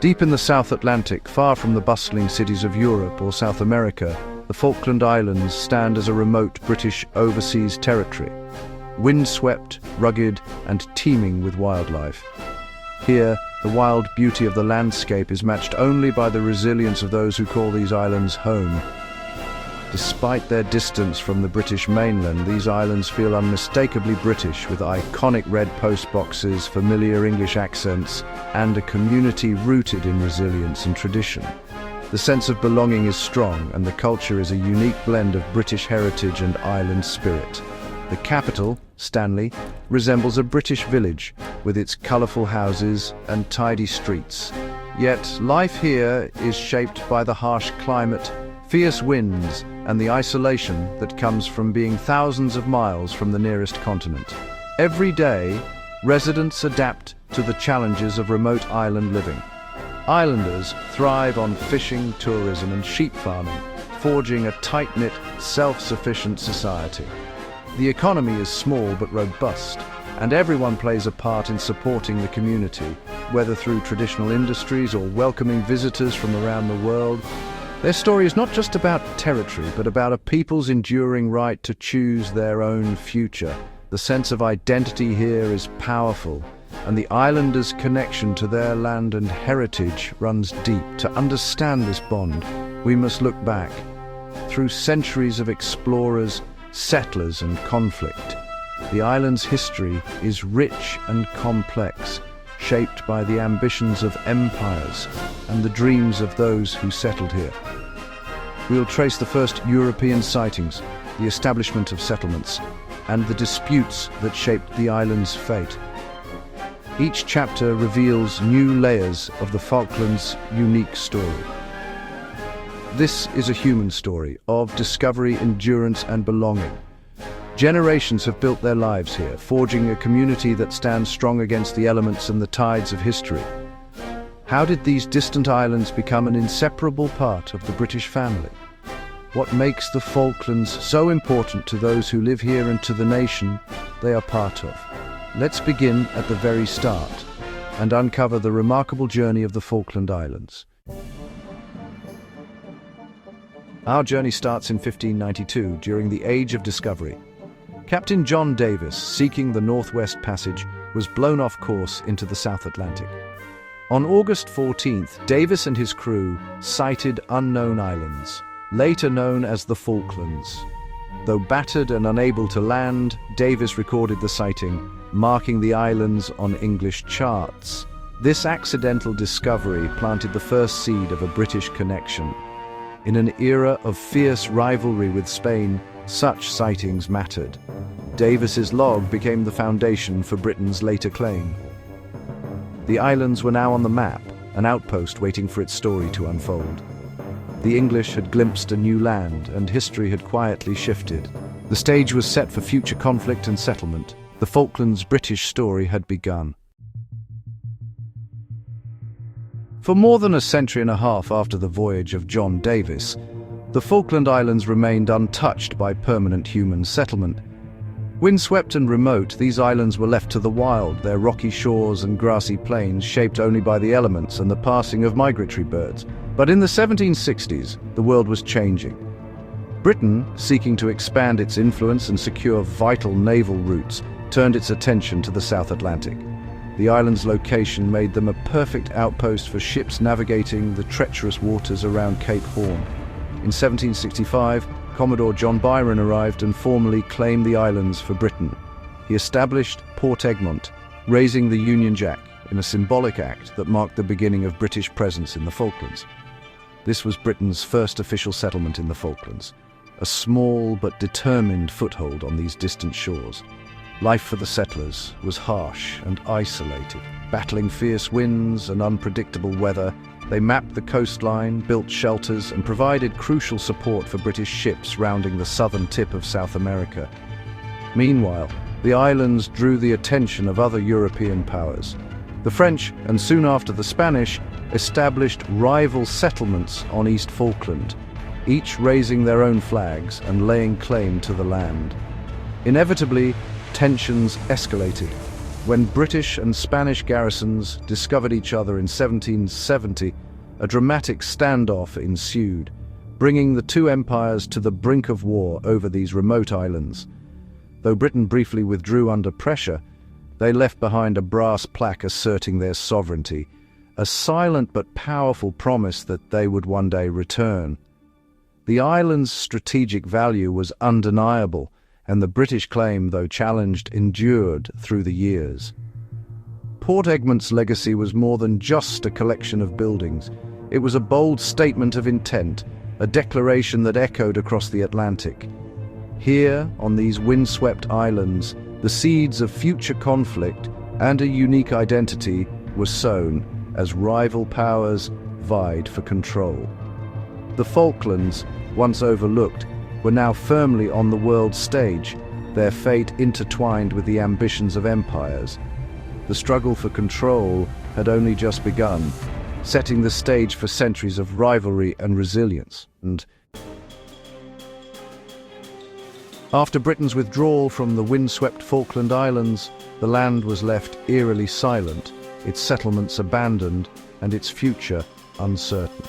Deep in the South Atlantic, far from the bustling cities of Europe or South America, the Falkland Islands stand as a remote British overseas territory, windswept, rugged, and teeming with wildlife. Here, the wild beauty of the landscape is matched only by the resilience of those who call these islands home. Despite their distance from the British mainland, these islands feel unmistakably British, with iconic red postboxes, familiar English accents, and a community rooted in resilience and tradition. The sense of belonging is strong, and the culture is a unique blend of British heritage and island spirit. The capital, Stanley, resembles a British village, with its colourful houses and tidy streets. Yet, life here is shaped by the harsh climate, fierce winds, and the isolation that comes from being thousands of miles from the nearest continent. Every day, residents adapt to the challenges of remote island living. Islanders thrive on fishing, tourism, and sheep farming, forging a tight-knit, self-sufficient society. The economy is small but robust, and everyone plays a part in supporting the community, whether through traditional industries or welcoming visitors from around the world. Their story is not just about territory, but about a people's enduring right to choose their own future. The sense of identity here is powerful, and the islanders' connection to their land and heritage runs deep. To understand this bond, we must look back through centuries of explorers, settlers, and conflict. The island's history is rich and complex, shaped by the ambitions of empires and the dreams of those who settled here. We'll trace the first European sightings, the establishment of settlements, and the disputes that shaped the island's fate. Each chapter reveals new layers of the Falklands' unique story. This is a human story of discovery, endurance, and belonging. Generations have built their lives here, forging a community that stands strong against the elements and the tides of history. How did these distant islands become an inseparable part of the British family? What makes the Falklands so important to those who live here and to the nation they are part of? Let's begin at the very start and uncover the remarkable journey of the Falkland Islands. Our journey starts in 1592, during the Age of Discovery. Captain John Davis, seeking the Northwest Passage, was blown off course into the South Atlantic. On August 14th, Davis and his crew sighted unknown islands, later known as the Falklands. Though battered and unable to land, Davis recorded the sighting, marking the islands on English charts. This accidental discovery planted the first seed of a British connection. In an era of fierce rivalry with Spain, such sightings mattered. Davis's log became the foundation for Britain's later claim. The islands were now on the map, an outpost waiting for its story to unfold. The English had glimpsed a new land, and history had quietly shifted. The stage was set for future conflict and settlement. The Falklands' British story had begun. For more than a century and a half after the voyage of John Davis, the Falkland Islands remained untouched by permanent human settlement. Windswept and remote, these islands were left to the wild, their rocky shores and grassy plains shaped only by the elements and the passing of migratory birds. But in the 1760s, the world was changing. Britain, seeking to expand its influence and secure vital naval routes, turned its attention to the South Atlantic. The island's location made them a perfect outpost for ships navigating the treacherous waters around Cape Horn. In 1765, Commodore John Byron arrived and formally claimed the islands for Britain. He established Port Egmont, raising the Union Jack in a symbolic act that marked the beginning of British presence in the Falklands. This was Britain's first official settlement in the Falklands, a small but determined foothold on these distant shores. Life for the settlers was harsh and isolated. Battling fierce winds and unpredictable weather, they mapped the coastline, built shelters, and provided crucial support for British ships rounding the southern tip of South America. Meanwhile, the islands drew the attention of other European powers. The French, and soon after the Spanish, established rival settlements on East Falkland, each raising their own flags and laying claim to the land. Inevitably, tensions escalated. When British and Spanish garrisons discovered each other in 1770, a dramatic standoff ensued, bringing the two empires to the brink of war over these remote islands. Though Britain briefly withdrew under pressure, they left behind a brass plaque asserting their sovereignty, a silent but powerful promise that they would one day return. The island's strategic value was undeniable, and the British claim, though challenged, endured through the years. Port Egmont's legacy was more than just a collection of buildings. It was a bold statement of intent, a declaration that echoed across the Atlantic. Here, on these windswept islands, the seeds of future conflict and a unique identity were sown as rival powers vied for control. The Falklands, once overlooked, were now firmly on the world stage, their fate intertwined with the ambitions of empires. The struggle for control had only just begun, setting the stage for centuries of rivalry and resilience. And after Britain's withdrawal from the windswept Falkland Islands, the land was left eerily silent, its settlements abandoned, and its future uncertain.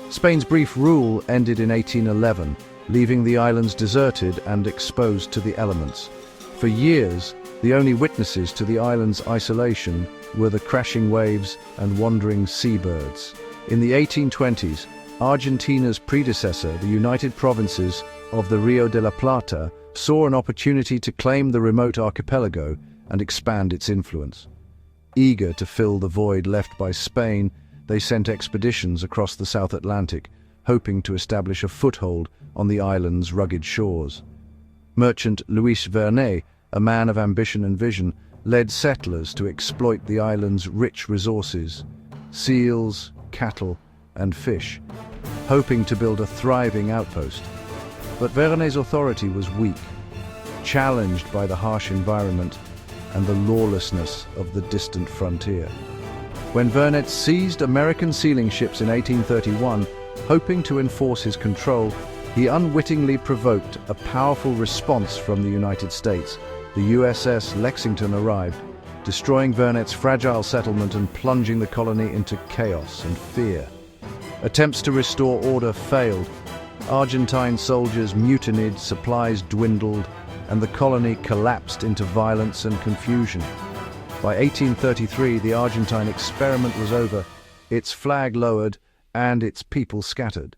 Spain's brief rule ended in 1811, leaving the islands deserted and exposed to the elements. For years, the only witnesses to the island's isolation were the crashing waves and wandering seabirds. In the 1820s, Argentina's predecessor, the United Provinces of the Rio de la Plata, saw an opportunity to claim the remote archipelago and expand its influence. Eager to fill the void left by Spain, they sent expeditions across the South Atlantic, hoping to establish a foothold on the island's rugged shores. Merchant Luis Vernet, a man of ambition and vision, led settlers to exploit the island's rich resources, seals, cattle, and fish, hoping to build a thriving outpost. But Vernet's authority was weak, challenged by the harsh environment and the lawlessness of the distant frontier. When Vernet seized American sealing ships in 1831, hoping to enforce his control, he unwittingly provoked a powerful response from the United States. The USS Lexington arrived, destroying Vernet's fragile settlement and plunging the colony into chaos and fear. Attempts to restore order failed. Argentine soldiers mutinied, supplies dwindled, and the colony collapsed into violence and confusion. By 1833, the Argentine experiment was over, its flag lowered, and its people scattered.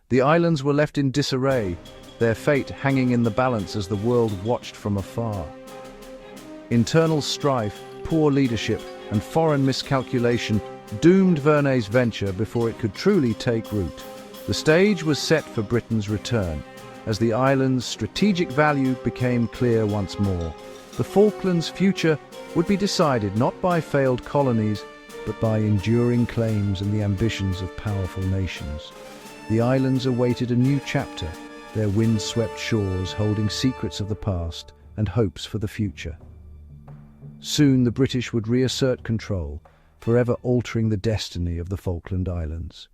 The islands were left in disarray, their fate hanging in the balance as the world watched from afar. Internal strife, poor leadership, and foreign miscalculation doomed Vernet's venture before it could truly take root. The stage was set for Britain's return, as the island's strategic value became clear once more. The Falklands' future would be decided not by failed colonies, but by enduring claims and the ambitions of powerful nations. The islands awaited a new chapter, their wind-swept shores holding secrets of the past and hopes for the future. Soon the British would reassert control, forever altering the destiny of the Falkland Islands.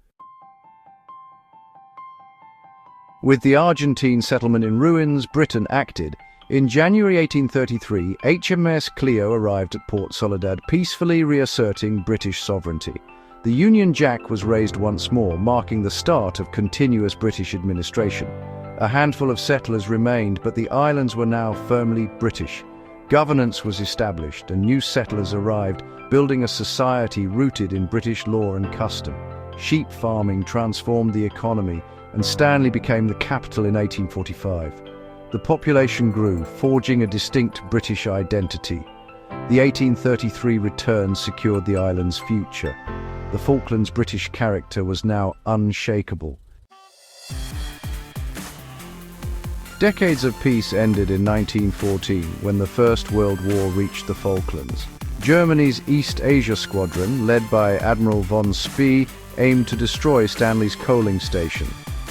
With the Argentine settlement in ruins, Britain acted. In January 1833, HMS Clio arrived at Port Soledad, peacefully reasserting British sovereignty. The Union Jack was raised once more, marking the start of continuous British administration. A handful of settlers remained, but the islands were now firmly British. Governance was established, and new settlers arrived, building a society rooted in British law and custom. Sheep farming transformed the economy, and Stanley became the capital in 1845. The population grew, forging a distinct British identity. The 1833 return secured the island's future. The Falklands' British character was now unshakable. Decades of peace ended in 1914 when the First World War reached the Falklands. Germany's East Asia Squadron, led by Admiral von Spee, aimed to destroy Stanley's coaling station.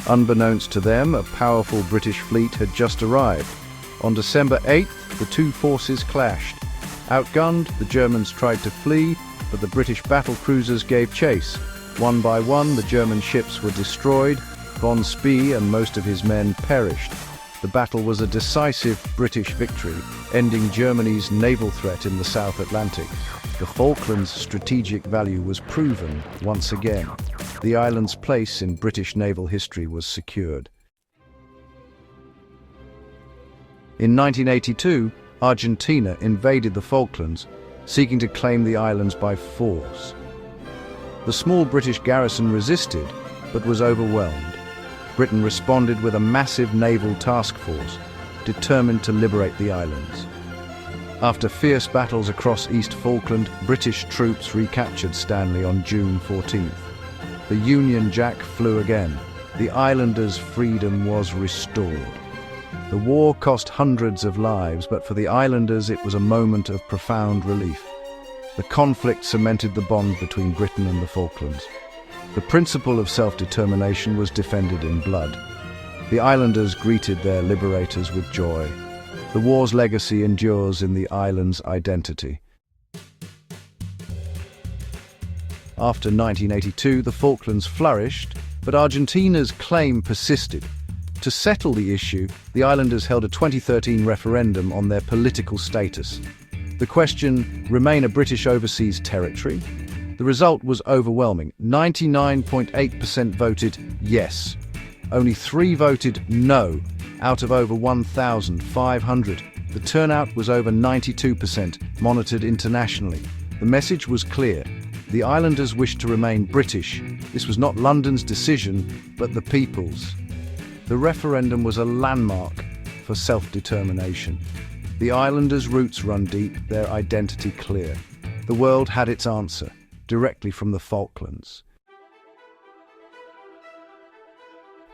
Unbeknownst to them, a powerful British fleet had just arrived. On December 8th, the two forces clashed. Outgunned, the Germans tried to flee, but the British battle cruisers gave chase. One by one, the German ships were destroyed. Von Spee and most of his men perished. The battle was a decisive British victory, ending Germany's naval threat in the South Atlantic. The Falklands' strategic value was proven once again. The island's place in British naval history was secured. In 1982, Argentina invaded the Falklands, seeking to claim the islands by force. The small British garrison resisted, but was overwhelmed. Britain responded with a massive naval task force, determined to liberate the islands. After fierce battles across East Falkland, British troops recaptured Stanley on June 14th. The Union Jack flew again. The islanders' freedom was restored. The war cost hundreds of lives, but for the islanders it was a moment of profound relief. The conflict cemented the bond between Britain and the Falklands. The principle of self-determination was defended in blood. The islanders greeted their liberators with joy. The war's legacy endures in the island's identity. After 1982, the Falklands flourished, but Argentina's claim persisted. To settle the issue, the islanders held a 2013 referendum on their political status. The question, remain a British overseas territory? The result was overwhelming. 99.8% voted yes. Only 3 voted no, out of over 1,500. The turnout was over 92%, monitored internationally. The message was clear. The islanders wished to remain British. This was not London's decision, but the people's. The referendum was a landmark for self-determination. The islanders' roots run deep, their identity clear. The world had its answer, directly from the Falklands.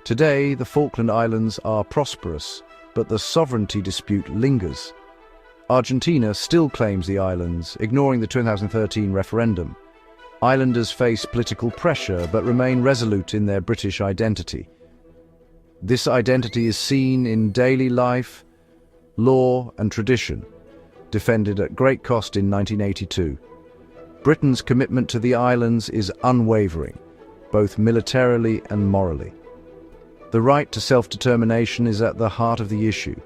Today, the Falkland Islands are prosperous, but the sovereignty dispute lingers. Argentina still claims the islands, ignoring the 2013 referendum. Islanders face political pressure, but remain resolute in their British identity. This identity is seen in daily life, law and tradition, defended at great cost in 1982. Britain's commitment to the islands is unwavering, both militarily and morally. The right to self-determination is at the heart of the issue.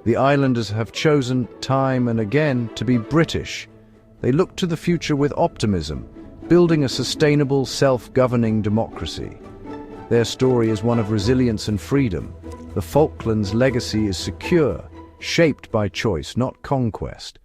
The islanders have chosen time and again to be British. They look to the future with optimism, building a sustainable, self-governing democracy. Their story is one of resilience and freedom. The Falklands' legacy is secure, shaped by choice, not conquest.